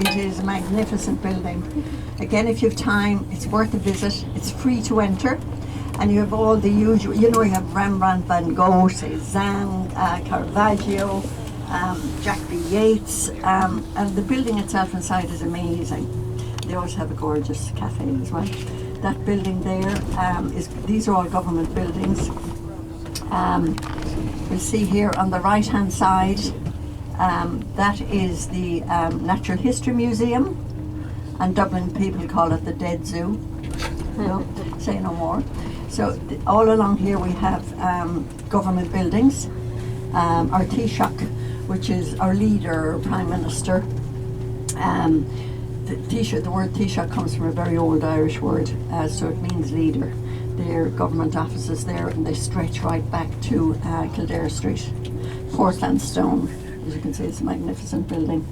It is a magnificent building. Again, if you have time, it's worth a visit. It's free to enter. And you have all the usual, you know, you have Rembrandt, Van Gogh, Cézanne, Caravaggio, Jack B. Yeats, and the building itself inside is amazing. They also have a gorgeous cafe as well. That building there these are all government buildings. You'll see here on the right hand side, that is the Natural History Museum, and Dublin people call it the Dead Zoo. No, say no more. So all along here we have government buildings. Our Taoiseach, which is our leader, Prime Minister. The word Taoiseach comes from a very old Irish word, so it means leader. Their government offices there, and they stretch right back to Kildare Street. Portland stone, as you can see, it's a magnificent building.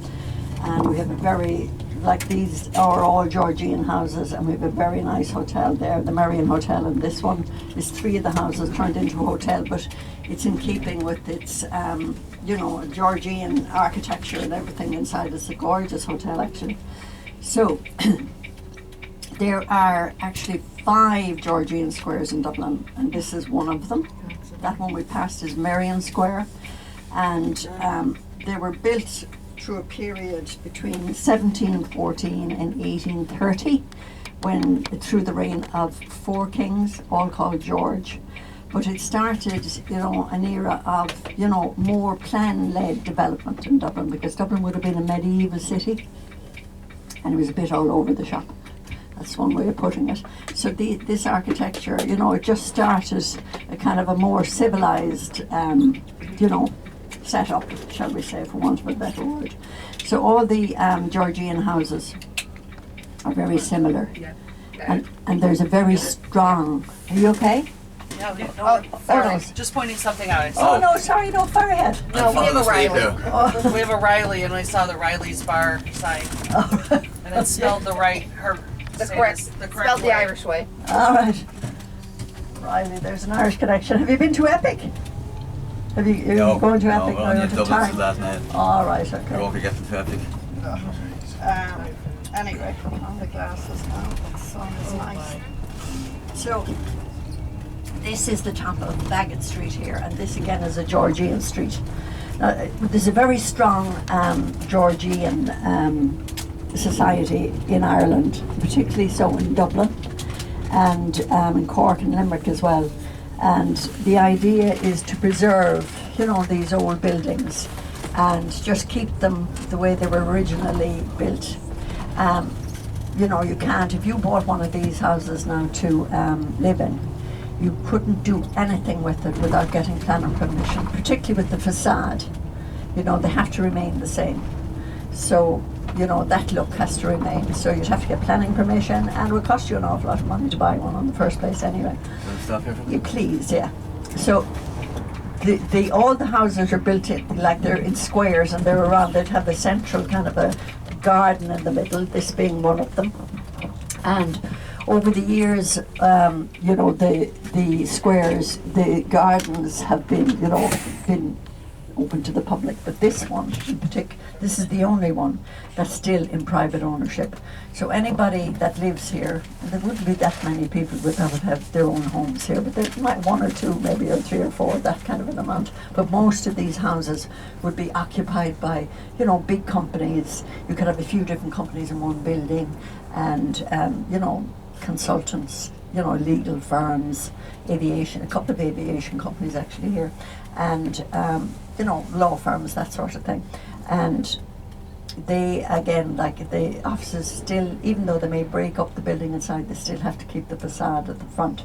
And we have a very, like these are all Georgian houses, and we have a very nice hotel there, the Marion Hotel, and this one is 3 of the houses turned into a hotel, but it's in keeping with its, you know, Georgian architecture and everything inside. It's a gorgeous hotel actually. So there are actually 5 Georgian squares in Dublin, and this is one of them. That one we passed is Marion Square, and they were built through a period between 1714 and 1830, when through the reign of 4 kings, all called George. But it started, you know, an era of, you know, more plan-led development in Dublin, because Dublin would have been a medieval city, and it was a bit all over the shop. That's one way of putting it. So this architecture, you know, it just started a kind of a more civilized, you know, setup, shall we say, for want of a better word. So all the Georgian houses are very similar, and there's a very strong. Are you okay? No, sorry. Just pointing something out. Oh no, sorry, no, far ahead. No, we have a Riley. We have a Riley, and I saw the Riley's bar sign, and it spelled the right. The correct spelled the Irish way. All right, Riley. There's an Irish connection. Have you been to Epic? Are you going to Epic? No, only Dublin to that night. All right, okay. You won't be getting to Epic. Anyway, on the glasses now. The sun is nice. So this is the top of Bagot Street here, and this again is a Georgian street. There's a very strong Georgian society in Ireland, particularly so in Dublin, and in Cork and Limerick as well. And the idea is to preserve, you know, these old buildings and just keep them the way they were originally built. You know, you can't, if you bought one of these houses now to live in, you couldn't do anything with it without getting planning permission, particularly with the facade. You know, they have to remain the same. So, you know, that look has to remain. So you'd have to get planning permission, and it would cost you an awful lot of money to buy one in the first place anyway. Stop here. You please, yeah. So all the houses are built in, like they're in squares, and they're around, they'd have a central kind of a garden in the middle, this being one of them. And over the years, you know, the squares, the gardens have been, you know, been open to the public, but this one in particular, this is the only one that's still in private ownership. So anybody that lives here, and there wouldn't be that many people that would have their own homes here, but there might 1 or 2 maybe, or 3 or 4, that kind of an amount. But most of these houses would be occupied by, you know, big companies. You could have a few different companies in one building, and you know, consultants, you know, legal firms, aviation, a couple of aviation companies actually here, and you know, law firms, that sort of thing. And they, again, like the offices still, even though they may break up the building inside, they still have to keep the facade at the front.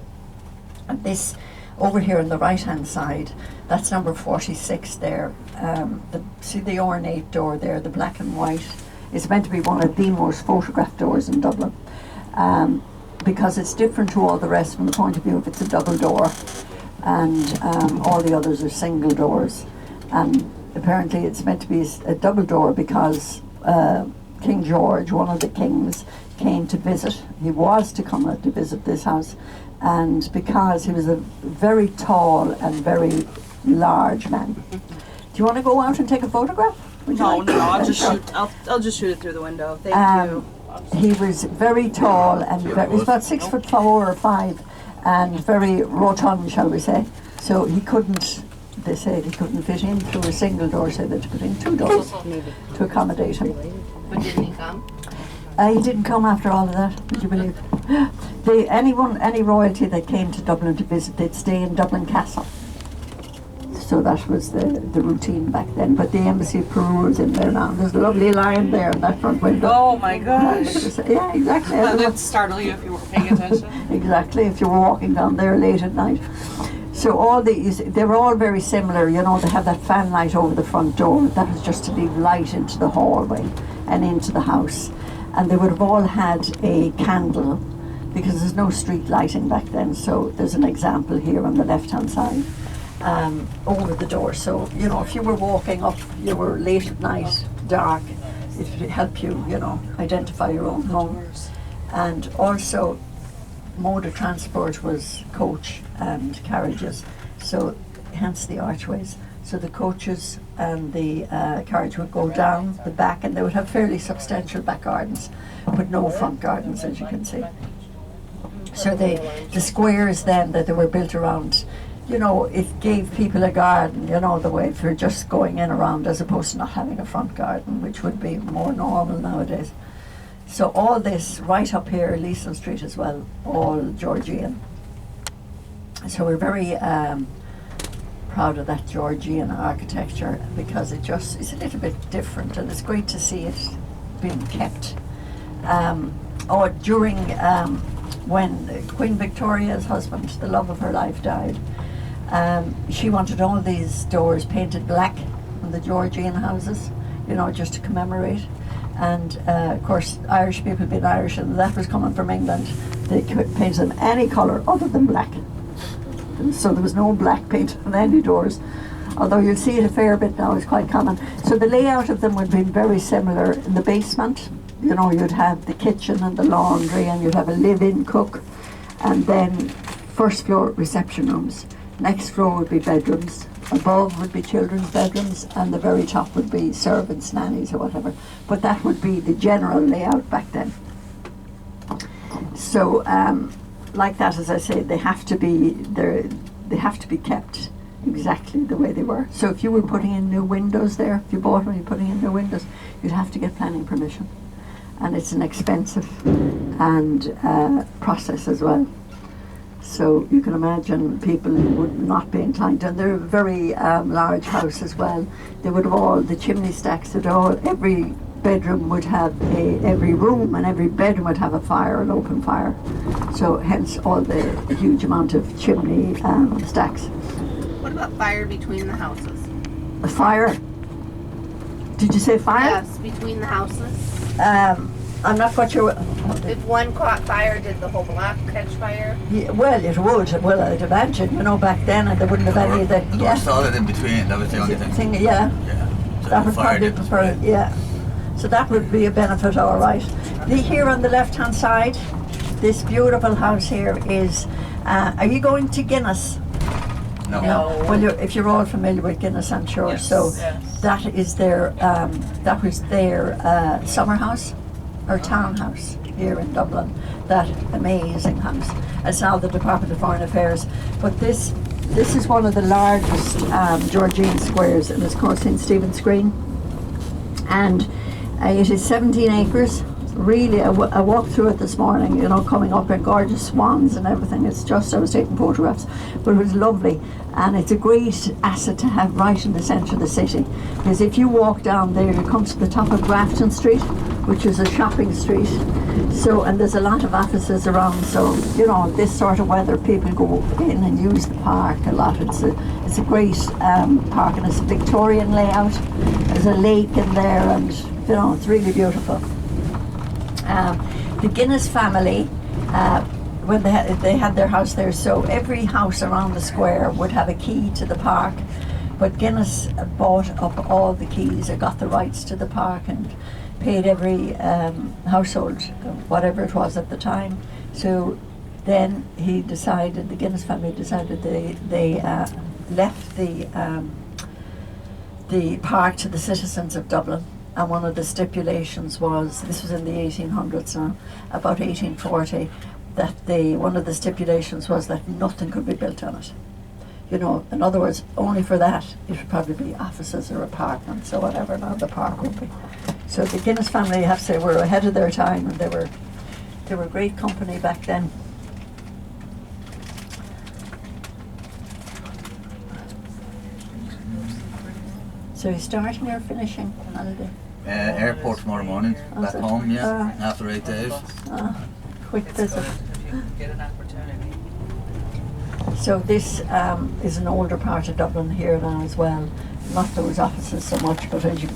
And this, over here on the right hand side, that's number 46 there. See the ornate door there, the black and white, is meant to be one of the most photographed doors in Dublin. Because it's different to all the rest from the point of view of it's a double door, and all the others are single doors. And apparently it's meant to be a double door because King George, one of the kings, came to visit. He was to come out to visit this house, and because he was a very tall and very large man. Do you want to go out and take a photograph? Would you No, like no, I'll that? just shoot. I'll just shoot it through the window. Thank you. He was very tall and he was about 6'4" or 5, and very rotund, shall we say. So he couldn't. They said he couldn't fit in through a single door, so they had to put in 2 doors to accommodate him. But didn't he come? He didn't come after all of that, would you believe? Any royalty that came to Dublin to visit, they'd stay in Dublin Castle. So that was the routine back then. But the Embassy of Peru is in there now. There's a lovely lion there in that front window. Oh my gosh. Yeah, exactly. That would startle you if you weren't paying attention. Exactly, if you were walking down there late at night. So all these, they were all very similar, you know, they have that fan light over the front door. That was just to leave light into the hallway and into the house. And they would have all had a candle, because there's no street lighting back then. So there's an example here on the left-hand side, over the door. So, you know, if you were walking up, you were late at night, dark, it would help you, you know, identify your own home. And also, mode of transport was coach and carriages, so hence the archways. So the coaches and the carriage would go down the back, and they would have fairly substantial back gardens, but no front gardens, as you can see. So the squares then that they were built around, you know, it gave people a garden, you know, the way for just going in around, as opposed to not having a front garden, which would be more normal nowadays. So all this right up here, Leeson Street as well, all Georgian. So we're very proud of that Georgian architecture, because it's a little bit different, and it's great to see it being kept. During when Queen Victoria's husband, the love of her life, died, she wanted all these doors painted black on the Georgian houses, you know, just to commemorate. And of course, Irish people being Irish, and that was coming from England, they could paint them any colour other than black. So there was no black paint on any doors, although you'll see it a fair bit now, it's quite common. So the layout of them would be very similar. In the basement, you know, you'd have the kitchen and the laundry, and you'd have a live-in cook, and then first floor reception rooms. Next floor would be bedrooms. Above would be children's bedrooms, and the very top would be servants, nannies or whatever. But that would be the general layout back then. So like that, as I say, they have to be kept exactly the way they were. So if you were putting in new windows there, if you bought one, you're putting in new windows, you'd have to get planning permission, and it's an expensive and process as well. So you can imagine people would not be inclined to, and they're a very large house as well. They would have all the chimney stacks, every bedroom would have every room and every bedroom would have a fire, an open fire. So hence all the huge amount of chimney stacks. What about fire between the houses? A fire? Did you say fire? Yes, between the houses. I'm not quite sure. If one caught fire, did the whole block catch fire? Yeah, well, it would. Well, I'd imagine, you know, back then, and they wouldn't have any of that. There was solid in between, that was the only thing. Yeah. Yeah. So That the would fire probably didn't prefer, spread. yeah. So that would be a benefit, all right. Here on the left-hand side, this beautiful house here is, are you going to Guinness? No. Well, if you're all familiar with Guinness, I'm sure. Yes. So Yes. that is that was their summer house or townhouse here in Dublin. That amazing house. It's now the Department of Foreign Affairs. But this is one of the largest Georgian squares, and it's called St. Stephen's Green. And it is 17 acres. Really, I walked through it this morning, you know, coming up in gorgeous swans and everything. It's just, I was taking photographs, but it was lovely. And it's a great asset to have right in the centre of the city. Because if you walk down there, you come to the top of Grafton Street, which is a shopping street. So, and there's a lot of offices around. So, you know, this sort of weather, people go in and use the park a lot. It's a great park, and it's a Victorian layout. There's a lake in there, and, you know, it's really beautiful. The Guinness family, when they had their house there, so every house around the square would have a key to the park, but Guinness bought up all the keys or got the rights to the park and paid every household whatever it was at the time. So then the Guinness family decided they left the the park to the citizens of Dublin. And one of the stipulations was, this was in the 1800s now, about 1840, that one of the stipulations was that nothing could be built on it. You know, in other words, only for that it would probably be offices or apartments or whatever now the park would be. So the Guinness family, I have to say, were ahead of their time, and they were great company back then. So you're starting or finishing holiday? Airport tomorrow morning. Oh, Back is it? home, yeah. After 8 days. Quick visit. If you get an opportunity. So this is an older part of Dublin here now as well. Not those offices so much, but as you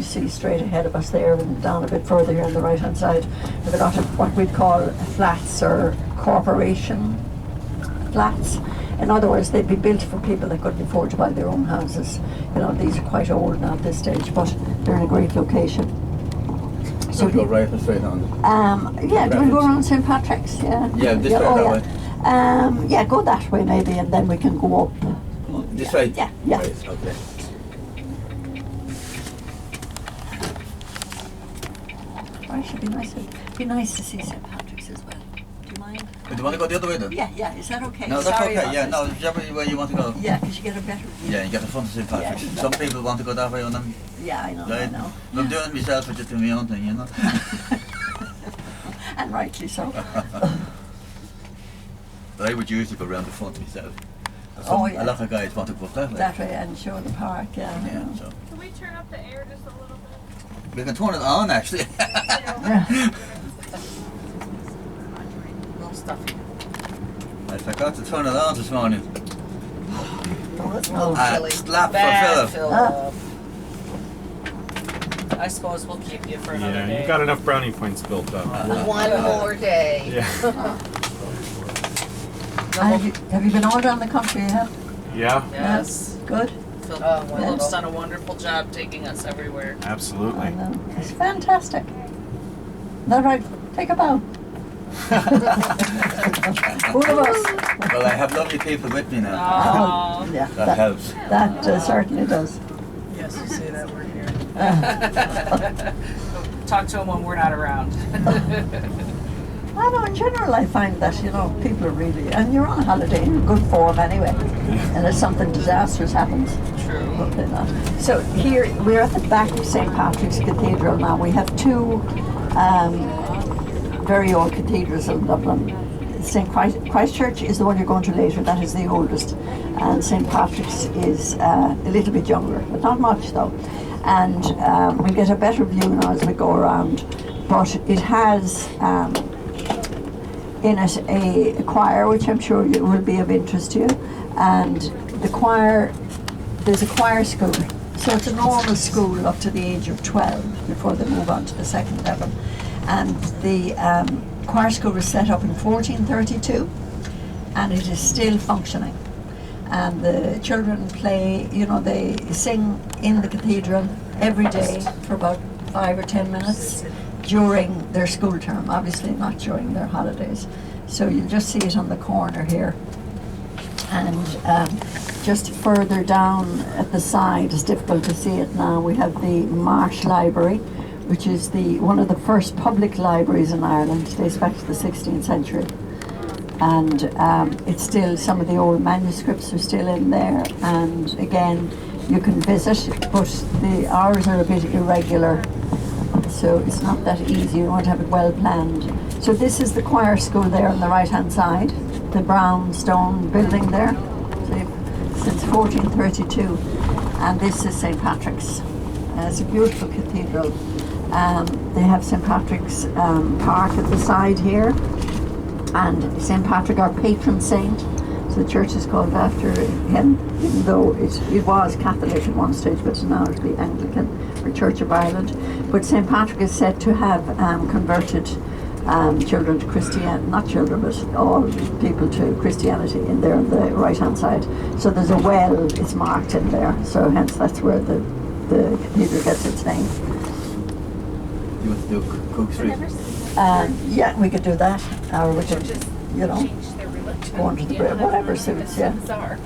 see straight ahead of us there and down a bit further here on the right hand side, there's a lot of what we'd call flats or corporation flats. In other words, they'd be built for people that couldn't afford to buy their own houses. You know, these are quite old now at this stage, but they're in a great location. So we go right and straight on. Yeah, do we go around St. Patrick's? Yeah. Yeah, this way, that way. Yeah, go that way maybe, and then we can go up. This way? Yeah, yeah. Right, okay. Or it should be nice to see St. Patrick's as well. Do you mind? Do you want to go the other way then? Yeah, is that okay? No, that's Sorry okay. about Yeah, this. no, whichever way you want to go. Yeah, because you get a better view. Yeah, you get the front of St. Patrick's. Yeah, Some people want to go that way on them. Yeah, I know, I Right? know. I'm doing it myself, I'm just doing my own thing, you know. And rightly so. But I would usually go round the front myself. Oh, yeah. A lot of guys want to go up that way. That way and show the park, yeah. Yeah, so. Can we turn up the air just a little bit? We can turn it on actually. Yeah. No stuffy. I forgot to turn it on this morning. Oh, that's a little Oh. chilly. Slap for Bad Philip. I suppose we'll keep you for another Yeah, day. you've got enough brownie points built up. One more day. Yeah. And have you been all around the country, yeah? Yeah, Yes. Good? Philip's Oh, wonderful. done a wonderful job taking us everywhere. I absolutely. know. It's fantastic. Is that right? Take a bow. Both of us. Well, I have lovely people with me now. Oh, Yeah, That helps. that certainly does. yes, you say that we're here. Talk to them when we're not around. I know, in general, I find that, you know, people are really, and you're on holiday in good form anyway, and if something disastrous happens, True. hopefully not. So here, we're at the back of St. Patrick's Cathedral now. We have two very old cathedrals in Dublin. St. Christchurch is the one you're going to later, that is the oldest, and St. Patrick's is a little bit younger, but not much though. And we get a better view now as we go around, but it has in it a choir, which I'm sure will be of interest to you, and the choir, there's a choir school, so it's a normal school up to the age of 12 before they move on to the second level, and the choir school was set up in 1432 and it is still functioning, and the children play, you know, they sing in the cathedral every day for about 5 or 10 minutes during their school term, obviously not during their holidays. So you'll just see it on the corner here. And just further down at the side, it's difficult to see it now, we have the Marsh Library, which is one of the first public libraries in Ireland, dates back to the 16th century. And it's still, some of the old manuscripts are still in there, and again, you can visit, but the hours are a bit irregular, so it's not that easy. You want to have it well planned. So this is the choir school there on the right hand side, the brown stone building there, since 1432, and this is St. Patrick's. It's a beautiful cathedral. They have St. Patrick's Park at the side here, and St. Patrick, our patron saint. So the church is called after him, even though it was Catholic at one stage, but now it'll be Anglican, or Church of Ireland. But St. Patrick is said to have converted children to Christianity, not children, but all people to Christianity in there on the right hand side. So there's a well, it's marked in there, so hence that's where the cathedral gets its name. You want to do Cook Street? Yeah, we could do that, or we could, you know, Change their religion. go under the bridge, whatever suits, yeah. Bizarre.